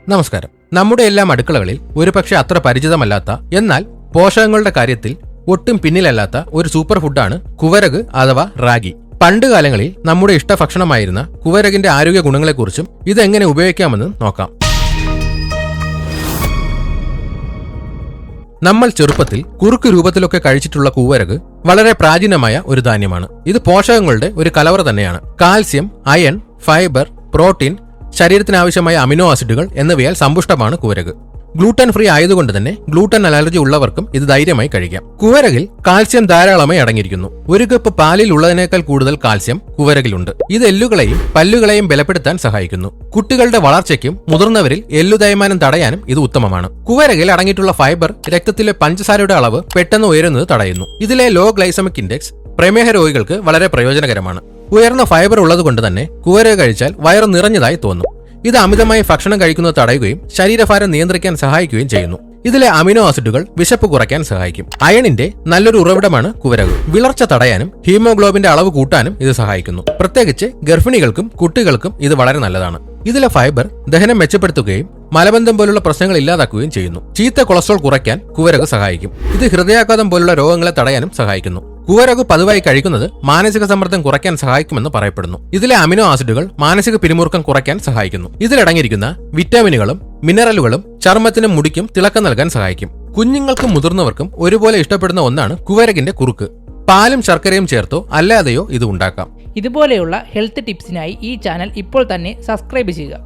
നമസ്കാരം. നമ്മുടെ എല്ലാം അടുക്കളകളിൽ ഒരുപക്ഷെ അത്ര പരിചിതമല്ലാത്ത എന്നാൽ പോഷകങ്ങളുടെ കാര്യത്തിൽ ഒട്ടും പിന്നിലല്ലാത്ത ഒരു സൂപ്പർ ഫുഡാണ് കുവരക് അഥവാ റാഗി. പണ്ട് കാലങ്ങളിൽ നമ്മുടെ ഇഷ്ടഭക്ഷണമായിരുന്ന കുവരകിന്റെ ആരോഗ്യ ഗുണങ്ങളെക്കുറിച്ചും ഇതെങ്ങനെ ഉപയോഗിക്കാമെന്നും നോക്കാം. നമ്മൾ ചെറുപ്പത്തിൽ കുറുക്ക് രൂപത്തിലൊക്കെ കഴിച്ചിട്ടുള്ള കുവരക് വളരെ പ്രാചീനമായ ഒരു ധാന്യമാണ്. ഇത് പോഷകങ്ങളുടെ ഒരു കലവറ തന്നെയാണ്. കാൽസ്യം, അയൺ, ഫൈബർ, പ്രോട്ടീൻ, ശരീരത്തിനാവശ്യമായ അമിനോ ആസിഡുകൾ എന്നിവയാൽ സമ്പുഷ്ടമാണ് കുവരക്. ഗ്ലൂട്ടൻ ഫ്രീ ആയതുകൊണ്ട് തന്നെ ഗ്ലൂട്ടൻ അലർജി ഉള്ളവർക്കും ഇത് ധൈര്യമായി കഴിക്കാം. കുവരകിൽ കാൽസ്യം ധാരാളമായി അടങ്ങിയിരിക്കുന്നു. ഒരു കപ്പ് പാലിൽ ഉള്ളതിനേക്കാൾ കൂടുതൽ കാൽസ്യം കുവരകിലുണ്ട്. ഇത് എല്ലുകളെയും പല്ലുകളെയും ബലപ്പെടുത്താൻ സഹായിക്കുന്നു. കുട്ടികളുടെ വളർച്ചയ്ക്കും മുതിർന്നവരിൽ എല്ലു തേയ്മാനം തടയാനും ഇത് ഉത്തമമാണ്. കുവരകിൽ അടങ്ങിയിട്ടുള്ള ഫൈബർ രക്തത്തിലെ പഞ്ചസാരയുടെ അളവ് പെട്ടെന്ന് ഉയരുന്നത് തടയുന്നു. ഇതിലെ ലോ ഗ്ലൈസമിക് ഇൻഡെക്സ് പ്രമേഹ രോഗികൾക്ക് വളരെ പ്രയോജനകരമാണ്. ഉയർന്ന ഫൈബർ ഉള്ളതുകൊണ്ട് തന്നെ കുവരക് കഴിച്ചാൽ വയറ് നിറഞ്ഞതായി തോന്നും. ഇത് അമിതമായി ഭക്ഷണം കഴിക്കുന്നത് തടയുകയും ശരീരഭാരം നിയന്ത്രിക്കാൻ സഹായിക്കുകയും ചെയ്യുന്നു. ഇതിലെ അമിനോ ആസിഡുകൾ വിശപ്പ് കുറയ്ക്കാൻ സഹായിക്കും. അയണിന്റെ നല്ലൊരു ഉറവിടമാണ് കുവരക്. വിളർച്ച തടയാനും ഹീമോഗ്ലോബിന്റെ അളവ് കൂട്ടാനും ഇത് സഹായിക്കുന്നു. പ്രത്യേകിച്ച് ഗർഭിണികൾക്കും കുട്ടികൾക്കും ഇത് വളരെ നല്ലതാണ്. ഇതിലെ ഫൈബർ ദഹനം മെച്ചപ്പെടുത്തുകയും മലബന്ധം പോലുള്ള പ്രശ്നങ്ങൾ ഇല്ലാതാക്കുകയും ചെയ്യുന്നു. ചീത്ത കൊളസ്ട്രോൾ കുറയ്ക്കാൻ കുവരക് സഹായിക്കും. ഇത് ഹൃദയാഘാതം പോലുള്ള രോഗങ്ങളെ തടയാനും സഹായിക്കുന്നു. കുവരക് പതിവായി കഴിക്കുന്നത് മാനസിക സമ്മർദ്ദം കുറയ്ക്കാൻ സഹായിക്കുമെന്ന് പറയപ്പെടുന്നു. ഇതിലെ അമിനോ ആസിഡുകൾ മാനസിക പിരിമുറുക്കം കുറയ്ക്കാൻ സഹായിക്കുന്നു. ഇതിലടങ്ങിയിരിക്കുന്ന വിറ്റാമിനുകളും മിനറലുകളും ചർമ്മത്തിനും മുടിക്കും തിളക്കം നൽകാൻ സഹായിക്കും. കുഞ്ഞുങ്ങൾക്കും മുതിർന്നവർക്കും ഒരുപോലെ ഇഷ്ടപ്പെടുന്ന ഒന്നാണ് കുവരകിന്റെ കുറുക്ക്. പാലും ശർക്കരയും ചേർത്തോ അല്ലാതെയോ ഇത് ഉണ്ടാക്കാം. ഇതുപോലെയുള്ള ഹെൽത്ത് ടിപ്സിനായി ഈ ചാനൽ ഇപ്പോൾ തന്നെ സബ്സ്ക്രൈബ് ചെയ്യുക.